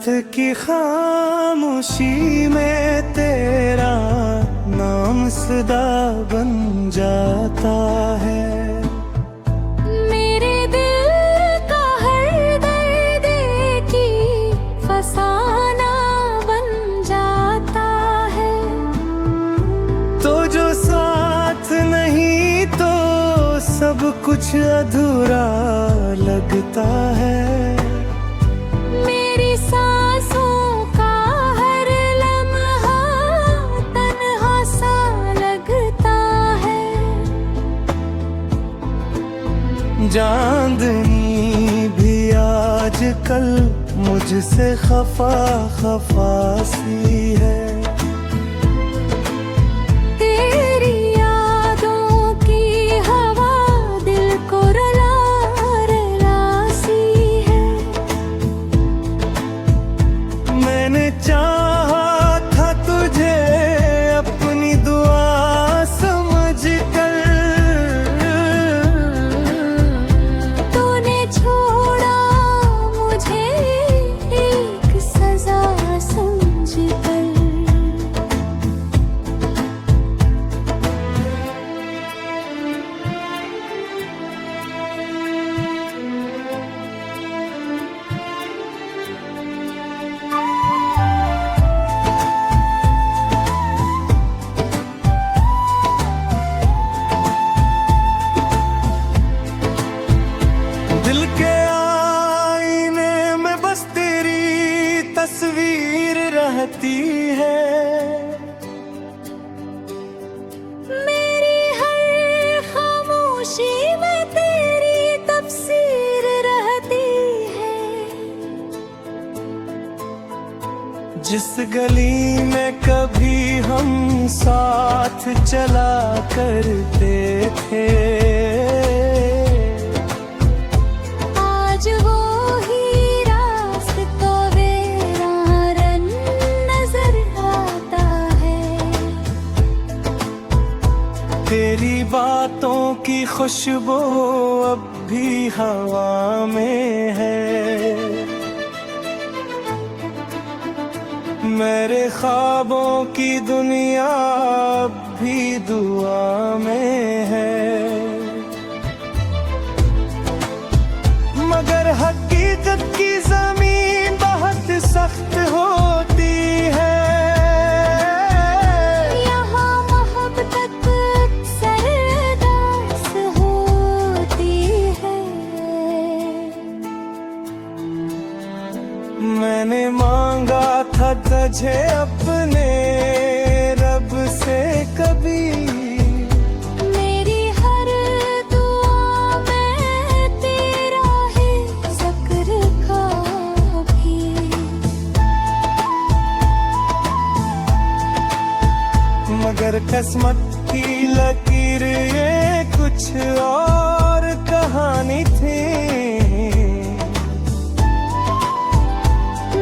की खामोशी में तेरा नाम सदा बन जाता है। मेरे दिल का हर दर्द की फसाना बन जाता है। तो जो साथ नहीं तो सब कुछ अधूरा लगता है। मेरी सांसों का हर लम्हा तन्हा सा लगता है। चांदनी भी आजकल मुझसे खफा खफा सी है। तेरी यादों की हवा दिल को रुला रुला सी है। मैंने चाहा था तुझे अपनी दुआ समझ कर, तूने छोड़ा मुझे एक सजा समझ कर। दिल के आईने में बस तेरी तस्वीर रहती है। मेरी हर खामोशी में तेरी तफसीर रहती है। जिस गली में कभी हम साथ चला करते थे, आज वो ही रास्ता वीरान नजर आता है। तेरी बातों की खुशबू अब भी हवा में है। मेरे ख्वाबों की दुनिया अब भी दुआ में है। मगर हकीकत की जमीन बहुत सख्त होती है। यहाँ मोहब्बत सरदास होती है। मैंने मांगा था तुझे अपने रब से कभी, मेरी हर दुआ में तेरा है ज़िक्र का भी। मगर किस्मत की लकीर ये कुछ और कहानी थी।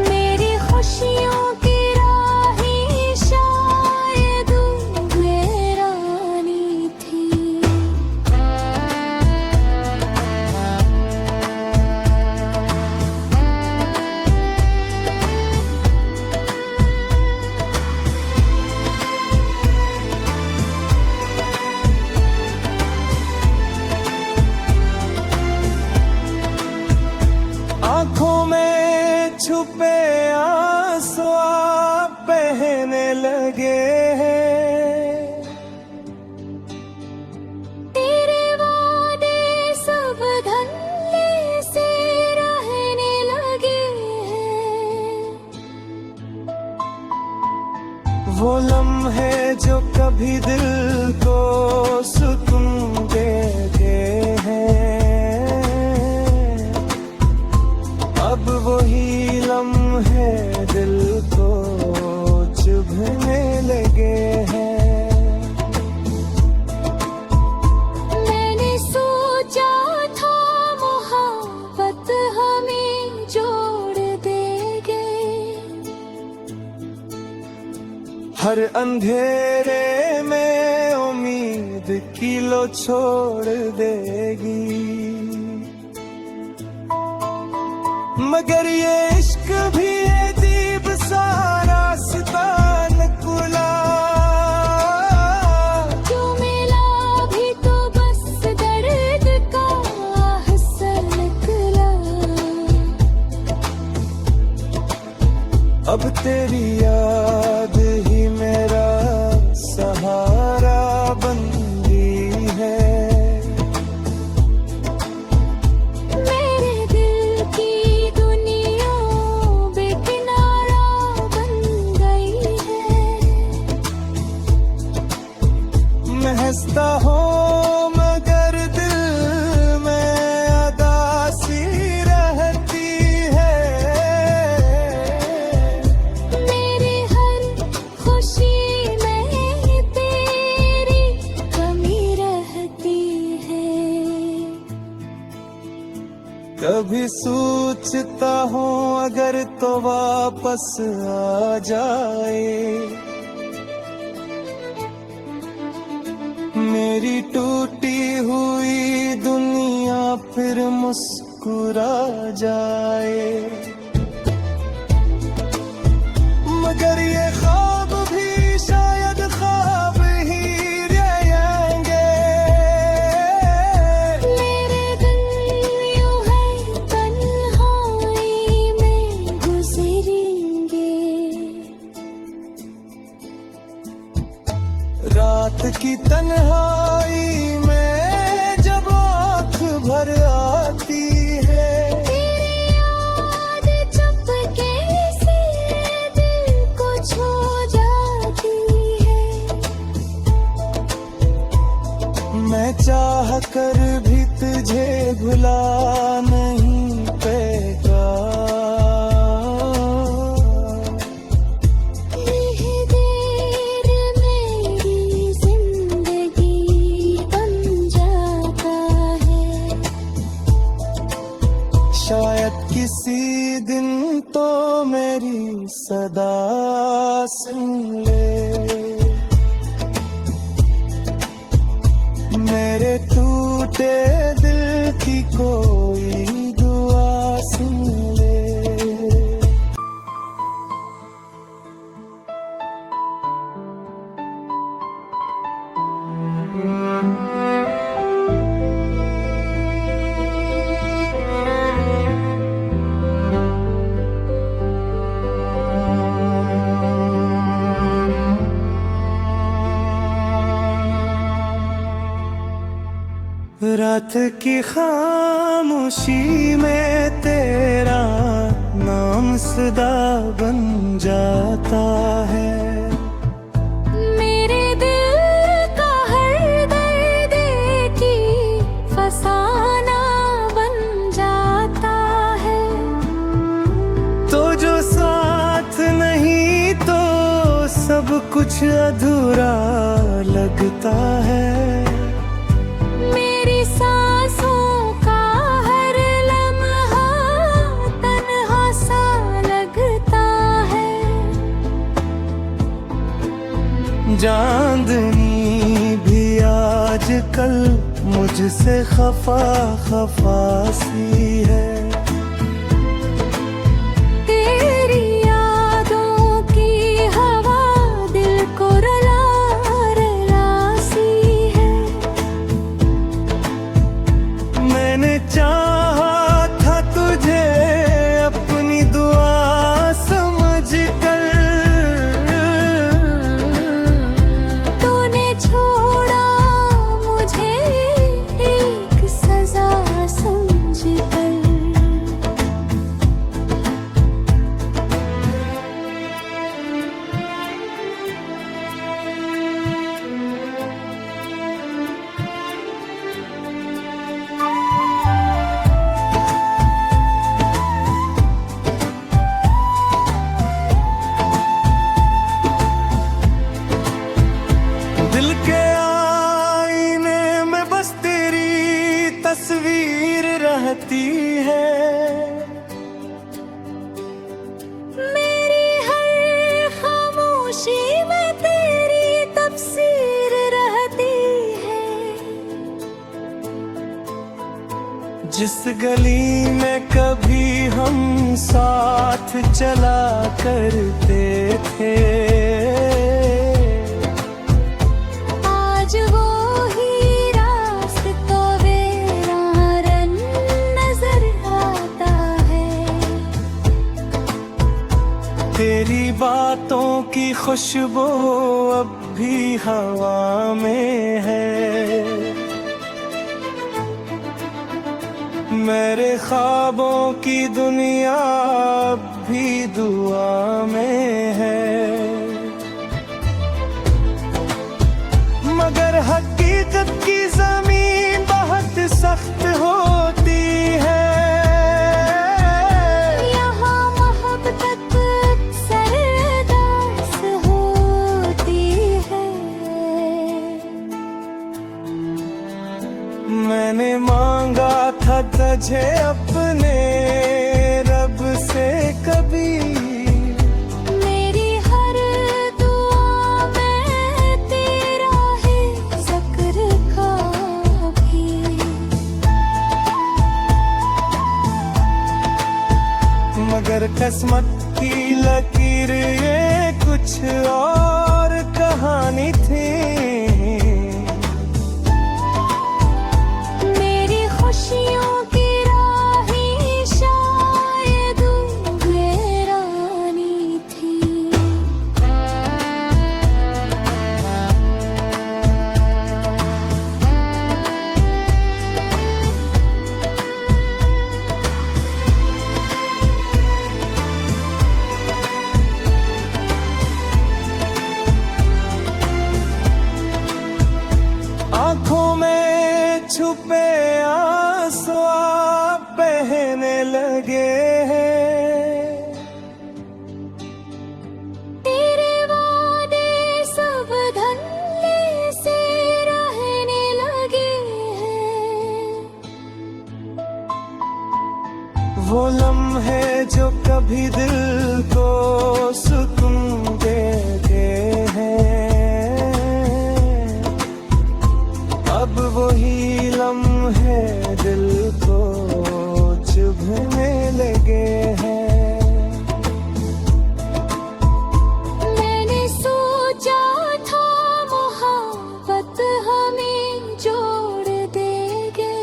मेरी खुशियों की राही शायद वीरानी थी। आँखों में छुपे आंसू आप बहने लगे हैं। तेरे वादे सब धन्ने से रहने लगे हैं। वो लम्हे जो कभी दिल को सुकून देते हैं, अब वही लम्हे दिल को चुभने लगे हैं। मैंने सोचा था मोहब्बत हमें जोड़ देंगे। हर अंधेरे में उम्मीद की लो छोड़ देगी। मगर ये इश्क भी है बंदी है। मेरे दिल की दुनिया बेकिनारा बन गई है। मैं हंसता हूँ मगर दिल में उदासी रहती है। मेरी हर खुशी में तेरी कमी रहती है। कभी सोचता हूँ अगर तो वापस आ जाए। मेरी टूटी हुई दुनिया फिर मुस्कुरा जाए। मगर ये ख्वाब भी शायद ख्वाब ही रहेंगे। मेरे दिल यूं है तन्हाई में गुजरेंगे। रात की तन्हाई में जब आँख भर आती है। तेरी याद चुपके से दिल को छू जाती है। मैं चाह कर भी तुझे भुला नहीं पाएगा। यह देर मेरी जिंदगी बन जाता है। शायद किसी दिन तो मेरी सदा सुन ले। मेरे टूटे दिल की कोई दुआ सुन ले। रात की खामोशी में तेरा नाम सदा बन जाता है। मेरे दिल का हर दर्द की फसाना बन जाता है। तो जो साथ नहीं तो सब कुछ अधूरा लगता है। मेरी सांसों का हर लम्हा तन्हा सा लगता है। चांदनी भी आजकल मुझसे खफा खफा सी है। तेरी यादों की हवा दिल को रुला रुला सी है। मैंने चाहा था तुझे अपनी दुआ समझ कर। तूने छोड़ा मुझे एक सजा समझ कर। दिल के आईने में बस तेरी तस्वीर रहती है। मेरी हर खामोशी में तेरी तफसीर रहती है। जिस गली में कभी हम साथ चला करते थे, आज वो ही रास्ता वीरान नजर आता है। तेरी बातों की खुशबू अब भी हवा में है, मेरे ख्वाबों की दुनिया अब भी दुआ में है। मगर हकीकत की जमीन बहुत सख्त होती है, यहाँ मोहब्बत सरदास होती है। मैंने मांगा था तुझे अपने रब से कभी, मेरी हर दुआ में तेरा है ज़िक्र का भी। मगर किस्मत की लकीर ये कुछ और कहानी थी। मेरी खुशियों की राही शायद वीरानी थी। आँखों में छुपे आंसू आप बहने लगे हैं, तेरे वादे सब धन्य से रहने लगे हैं। वो लम्हे जो कभी दिल को सुकून देते हैं, अब वही लम्हे दिल को चुभने लगे हैं। मैंने सोचा था मोहब्बत हमें जोड़ देगी,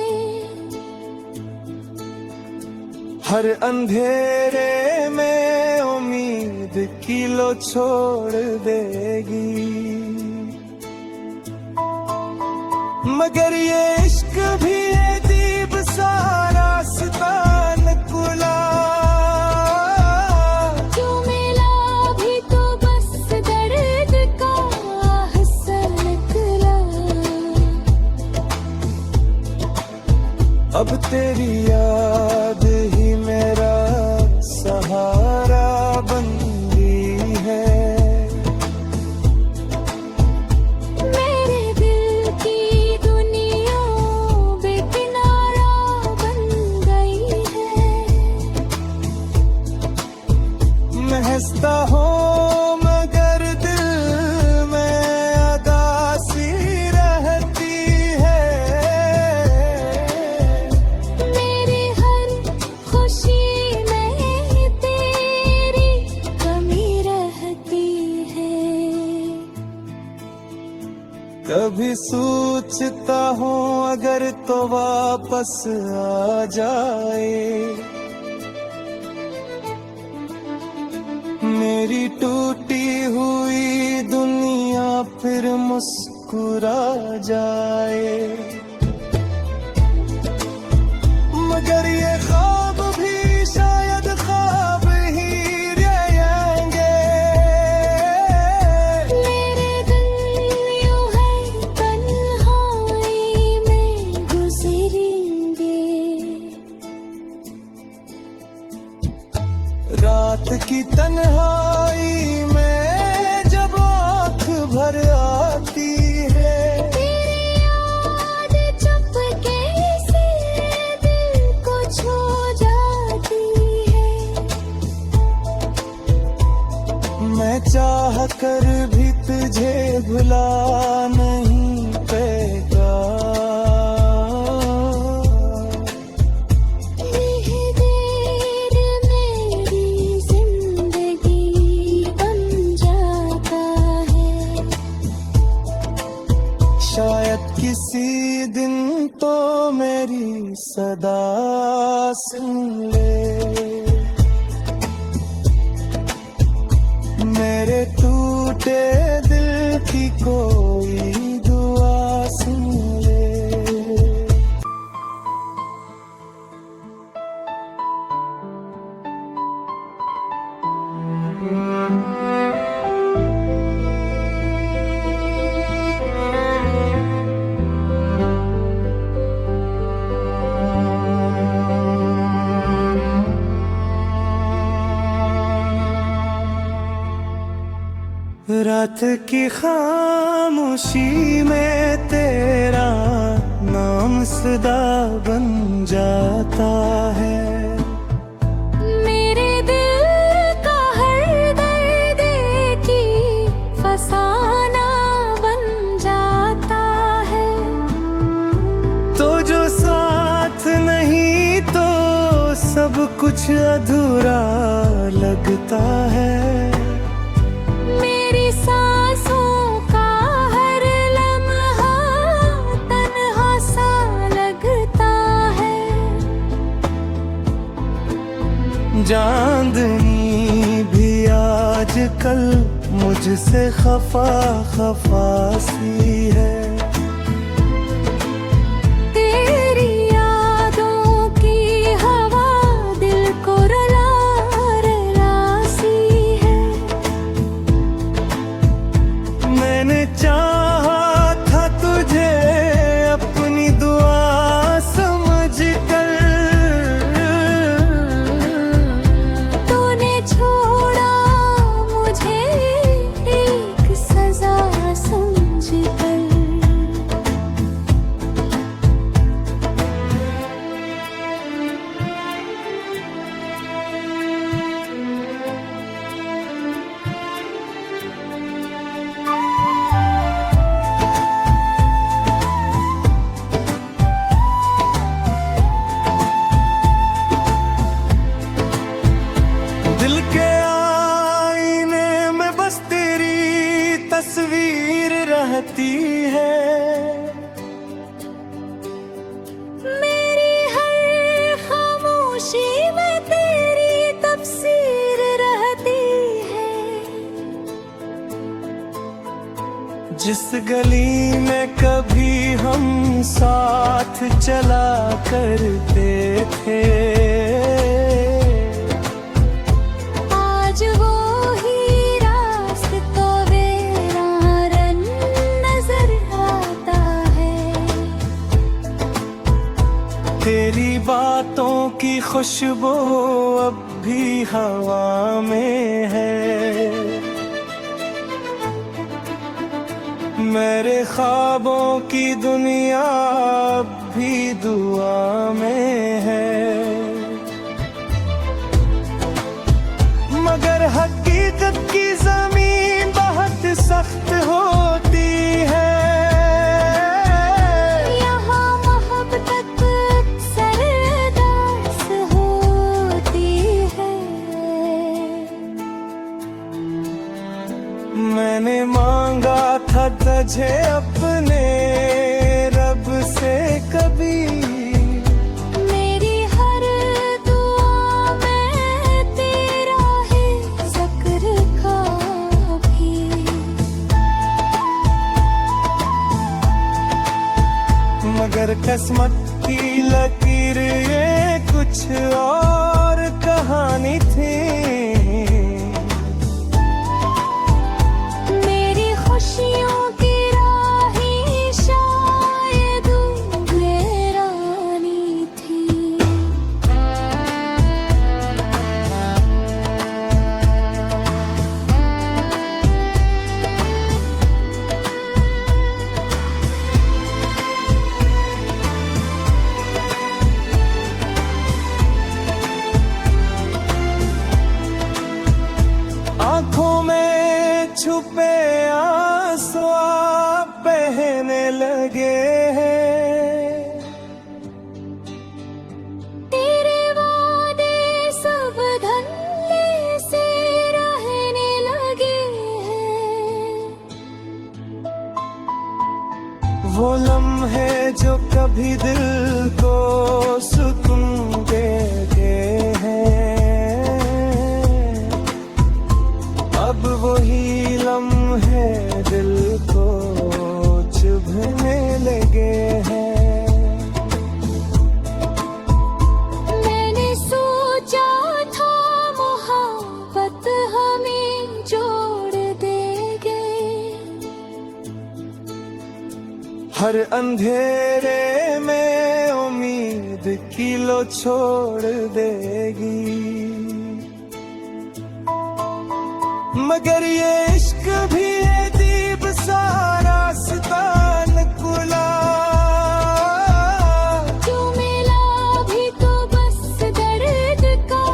हर अंधेरे में उम्मीद की लो छोड़ देगी। मगर ये इश्क भी अजीब सा रास्ता निकला, जो मिला भी तो बस दर्द का हसन निकला। अब तेरी याद ही मेरा सहारा बन गई है। मेरे दिल की दुनिया बेकिनारा बन गई है। मैं हंसता हूँ मगर दिल में उदासी रहती है। मेरी हर खुशी में तेरी कमी रहती है। कभी सोचता हूँ अगर तो वापस आ जाए, मेरी टूटी हुई दुनिया फिर मुस्कुरा जाए। मगर ये ख्वाब भी शायद ख्वाब ही रहेंगे, मेरे दिल यूं है तन्हाई में गुजरेंगे। रात की तन्हाई में जब आँख भर आती है, तेरी याद चुपके से दिल को छू जाती है। मैं चाह कर भी तुझे भुला नहीं पाएगा। यह देर मेरी जिंदगी बन जाता है। शायद किसी दिन तो मेरी सदा सुन ले, मेरे तू टूटे दिल की कोई दुआ सुन ले। रात की खामोशी में तेरा नाम सदा बन जाता है। मेरे दिल का हर दर्द की फसाना बन जाता है। तो जो साथ नहीं तो सब कुछ अधूरा लगता है। मेरी सांसों का हर लम्हा तन्हा सा लगता है। चांदनी भी आजकल मुझसे खफा खफा सी है। तेरी यादों की हवा दिल को रुला रुला सी है। मैंने चाहा था तुझे अपनी दुआ समझ कर, तूने छोड़ा मुझे एक सजा समझ कर। दिल के आईने में बस तेरी तस्वीर रहती है। मेरी हर खामोशी में तेरी तफसीर रहती है। जिस गली में कभी हम साथ चला करते थे, आज वो ही रास्ता वीरान नजर आता है। तेरी बातों की खुशबू अब भी हवा में है। मेरे ख्वाबों की दुनिया अब भी दुआ में है। मगर हकीकत की जमीन बहुत सख्त होती है। यहाँ मोहब्बत सरदास होती है। मैंने मांगा था तुझे अपने रब से कभी, मेरी हर दुआ में तेरा है ज़िक्र का भी। मगर किस्मत की लकीर ये कुछ और कहानी थी। मेरी खुशियों की राही शायद वीरानी थी। आंखों में छुपे आंसू बहने लगे हैं। तेरे वादे सब धन्य से रहने लगे हैं। वो लम्हे जो कभी दिल को सुकून देते हैं, अब वही लम्हे है दिल को चुभने लगे हैं। मैंने सोचा था मोहब्बत हमें जोड़ देंगे, हर अंधेरे में उम्मीद की लो छोड़ देगी। मगर ये इश्क भी अजीब सा रास्ता निकला, जो मिला भी तो बस दर्द का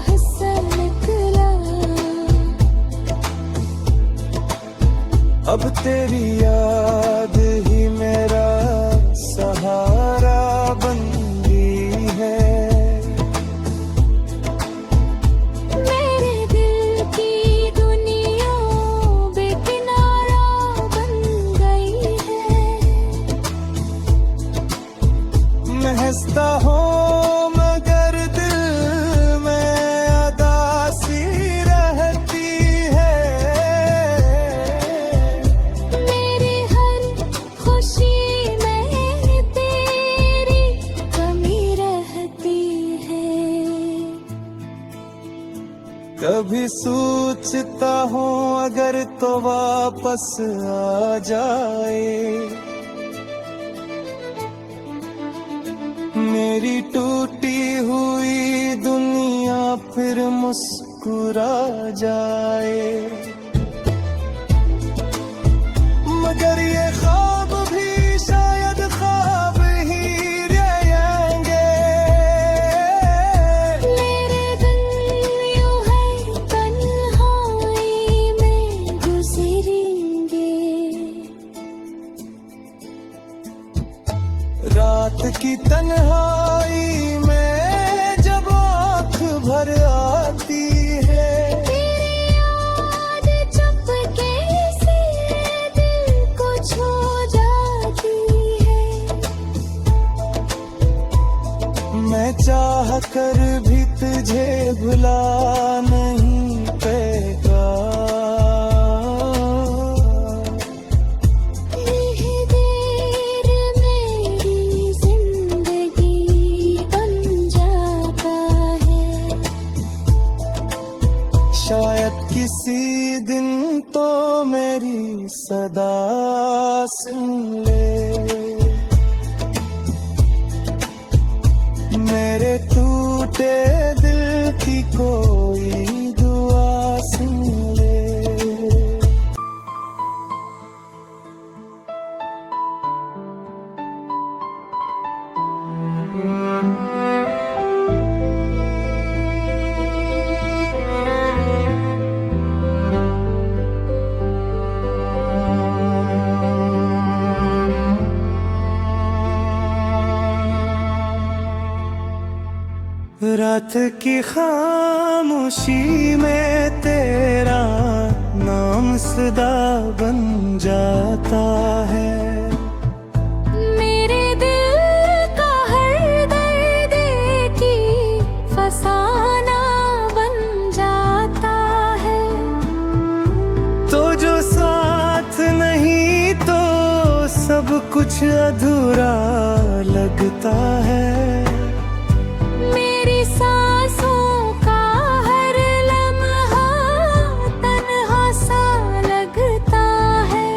हिस्सा निकला। अब तेरी याद ही मेरा सहारा बन गई है। मेरे दिल की दुनिया बेकिनारा बन गई है। मैं हंसता हूँ मगर दिल में उदासी रहती है। मेरी हर खुशी में तेरी कमी रहती है। कभी सोचता हूँ अगर तो वापस आ जाए, मेरी टूटी हुई दुनिया फिर मुस्कुरा जाए। मगर ये ख्वाब भी शायद ख्वाब ही रहेंगे। मेरे दिल यूं है तन्हाई में गुजरेंगे। रात की तन्हाई में जब आँख भर आती है, तेरी याद चुपके से दिल को छू जाती है। मैं चाह कर भी तुझे भुला नहीं पाएगा। यही देर मेरी जिंदगी बन जाता है। शायद किसी दिन तो मेरी सदा सुन ले, मेरे टूटे दिल की कोई दुआ सुन ले। रात की खामोशी में तेरा नाम सदा बन जाता है। मेरे दिल का हर दर्द की फसाना बन जाता है। तो जो साथ नहीं तो सब कुछ अधूरा लगता है। मेरी सांसों का हर लम्हा तन्हा सा लगता है।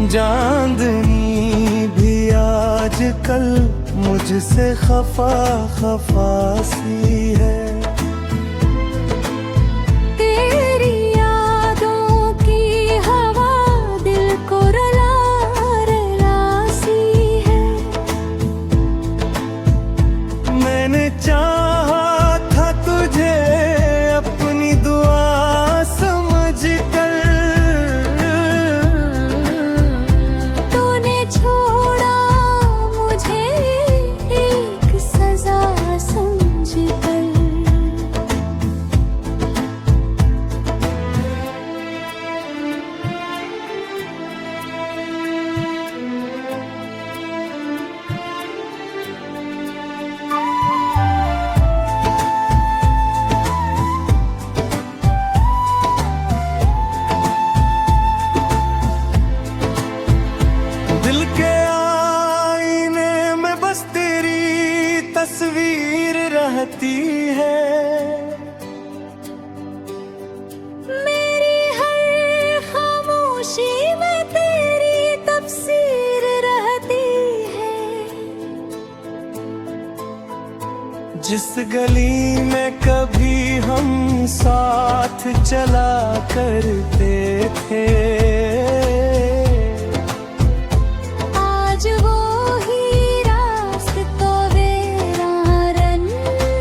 चांदनी भी आजकल मुझसे खफा खफा सी है। तेरी यादों की हवा दिल को रुला रुला सी है। मैंने चाहा था तुझे अपनी दुआ समझ कर, तूने छोड़ा मुझे एक सजा समझ कर। रहती है। मेरी हर खामोशी में तेरी तफसीर रहती है। जिस गली में कभी हम साथ चला करते थे, आज वो ही रास्ता वीरान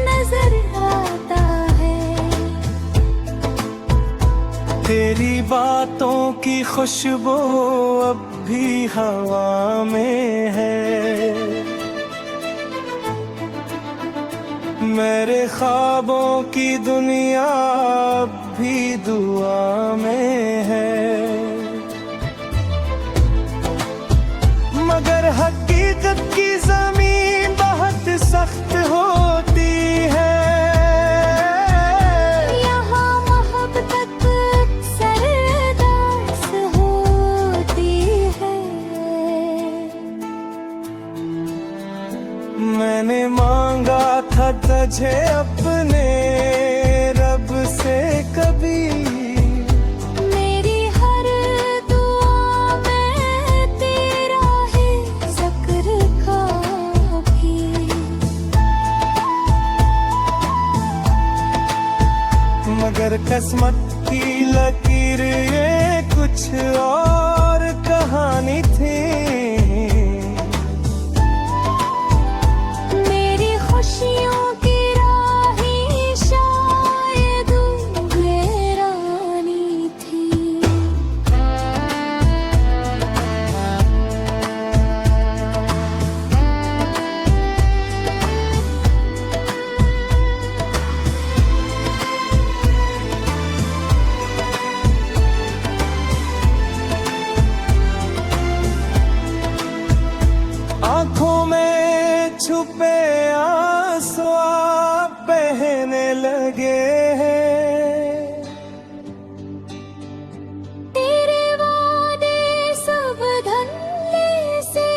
नजर आता है। तेरी बातों की खुशबू अब भी हवा में है। मेरे ख्वाबों की दुनिया अब भी दुआ में है। मगर हकीकत की जमीन बहुत सख्त होती है। यहाँ मोहब्बत सरदास होती है। मैंने मांगा था तुझे अपने रब से कभी, मेरी हर दुआ में तेरा है ज़िक्र का भी। मगर किस्मत की लकीर ये कुछ और कहानी थी। मेरी खुशियों की राही शायद वीरानी थी। आंखों में छुपे आंसू आप बहने लगे हैं। तेरे वादे सब धन्य से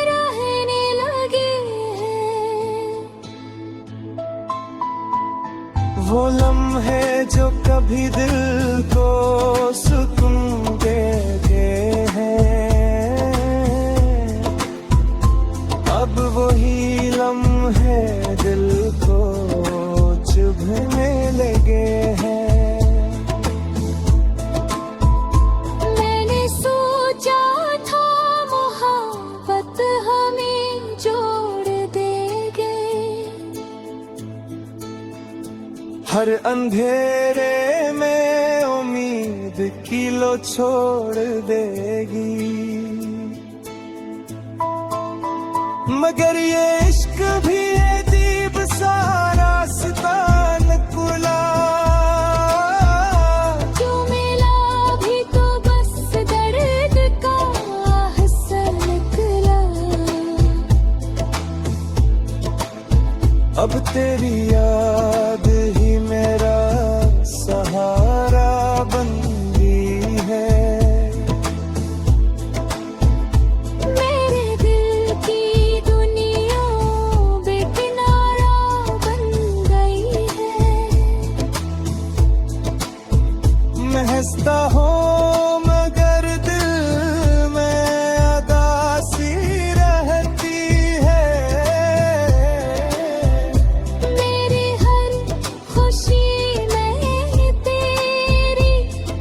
रहने लगे हैं। वो लम्हे जो कभी दिल को सुकून देते हैं, अब वही लम्हे दिल को चुभने लगे हैं। मैंने सोचा था मोहब्बत हमें जोड़ देंगे। हर अंधेरे में उम्मीद की लो छोड़ देगी। मगर ये इश्क भी अजीब सा रास्ता निकला। जो मिला भी तो बस दर्द का हसन निकला। अब तेरी याद ही मेरा सहारा बन गई है। मेरे दिल की दुनिया बेकिनारा बन गई है। मैं हंसता हूँ मगर दिल में उदासी रहती है। मेरी हर खुशी में तेरी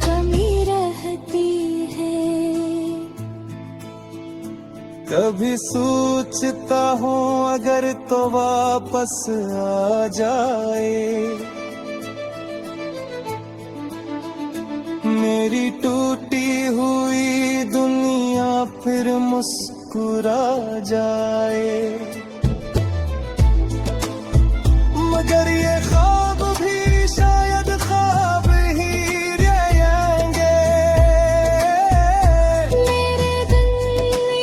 कमी रहती है। कभी सोचता हूँ अगर तो वापस आ जाए। मेरी टूटी हुई दुनिया फिर मुस्कुरा जाए। मगर ये ख्वाब भी शायद ख्वाब ही रहेंगे। मेरे दिल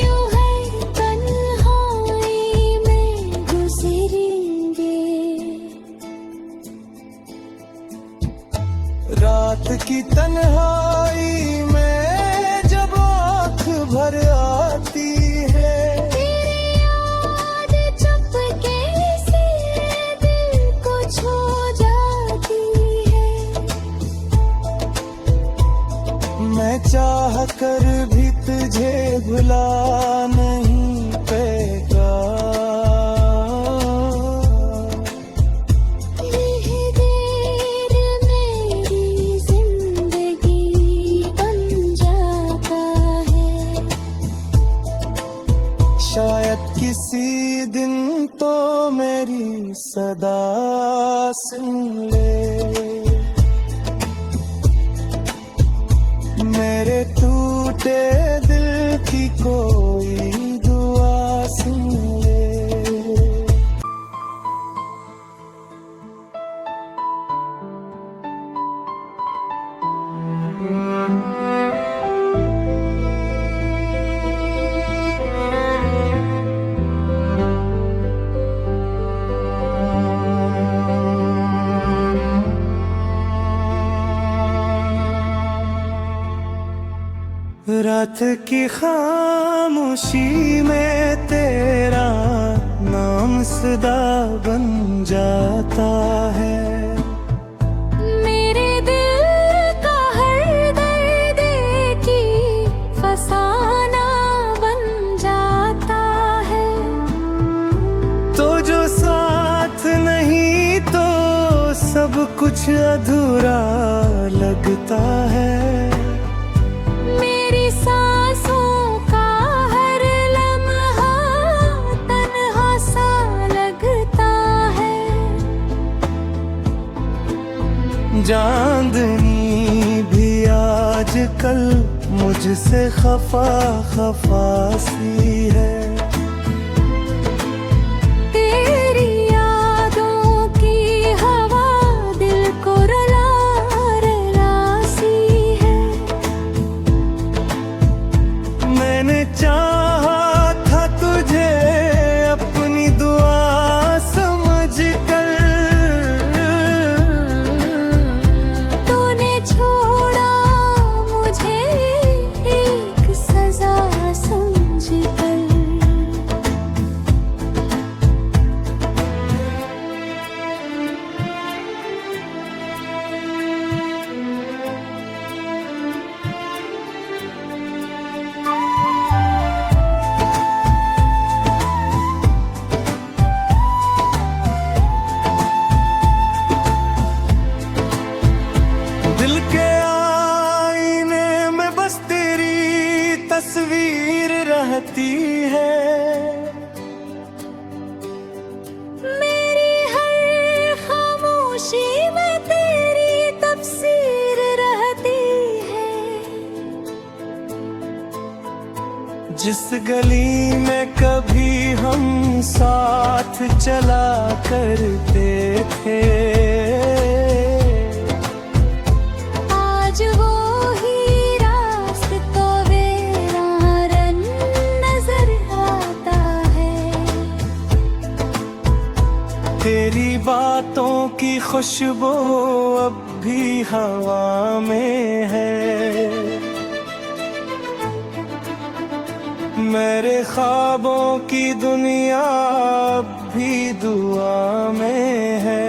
यूं है तन्हाई में गुजरेंगे। रात की तन्हाई में जब आँख भर आती है, तेरी याद चुपके से दिल को भुला नहीं पेगा। यह देर मेरी जिंदगी बन जाता है। शायद किसी दिन तो मेरी सदा सुन ले, मेरे टूटे दिल की कोई दुआ सुन ले। रात की खामोशी में तेरा नाम सदा बन जाता है। मेरे दिल का हर दर्द की फसाना बन जाता है। तो जो साथ नहीं तो सब कुछ अधूरा लगता है। मेरी सांसों का हर लम्हा तन्हा सा लगता है। चांदनी भी आजकल मुझसे खफा खफा सी है। तेरी यादों की हवा दिल को रुला रुला सी है। मैंने चाहा था तुझे अपनी दुआ समझ कर, तूने छोड़ा मुझे एक सजा समझ कर। दिल के आईने में बस तेरी तस्वीर रहती है। मेरी हर खामोशी में तेरी तफसीर रहती है। जिस गली में कभी हम साथ चला करते थे, आज वो ही रास्ता वेरान नजर आता है। तेरी बातों की खुशबू अब भी हवा में है। मेरे ख्वाबों की दुनिया अब भी दुआ में है।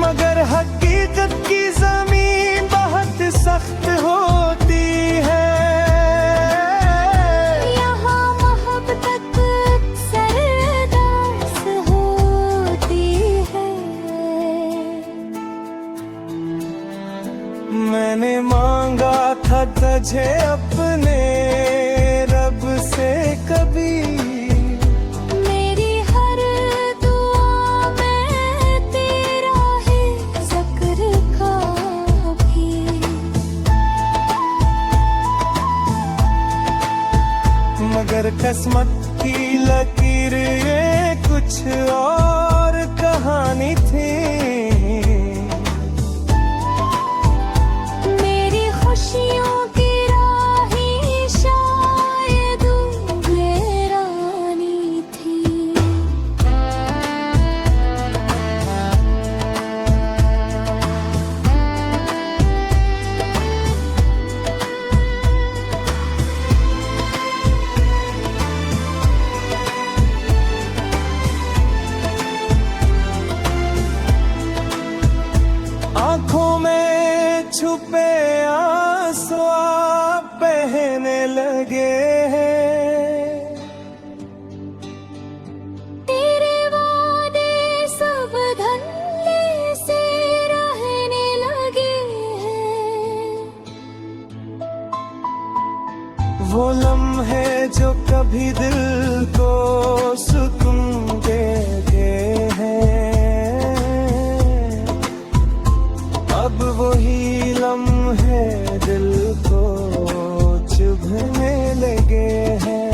मगर हकीकत की जमीन बहुत सख्त होती है। यहाँ मोहब्बत सरदास होती है। मैंने मांगा था तुझे अपने रब से कभी, मेरी हर दुआ में तेरा है ज़िक्र का भी। मगर किस्मत की लकीर ये कुछ और कहानी थी। मेरी खुशियों की राही शायद वीरानी थी। वो लम्हे जो कभी दिल को सुकून देते हैं, अब वही लम्हे दिल को चुभने लगे हैं।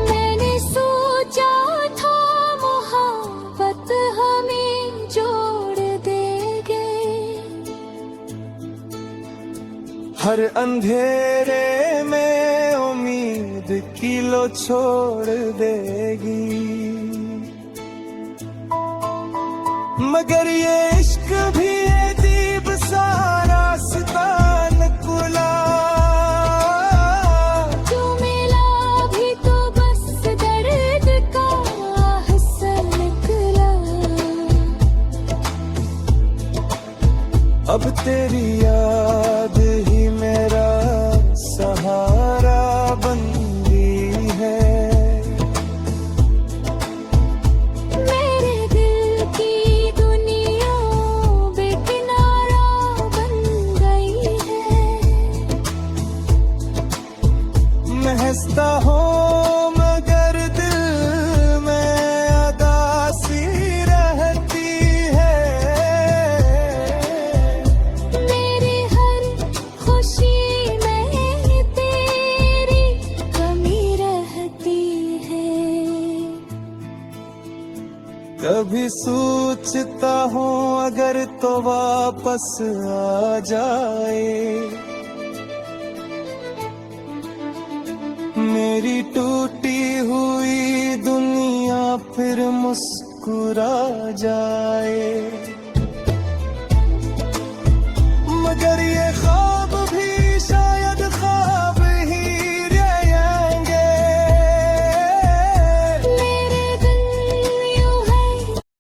मैंने सोचा था मोहब्बत हमें जोड़ देंगे, हर अंधेरे में उम्मीद की लो छोड़ देगी, मगर ये इश्क भी अजीब सा रास्ता निकला। जो मिला भी तो बस दर्द का हिस्सा निकला। अब तेरी याद ही मेरा सहारा बन गई है। मेरे दिल की दुनिया बेकिनारा बन गई है। मैं हंसता हूँ मगर दिल में उदासी रहती है। मेरी हर खुशी में तेरी कमी रहती है। कभी सोचता हूँ अगर तो वापस आ जाए, मेरी टूटी हुई दुनिया फिर मुस्कुरा जाए।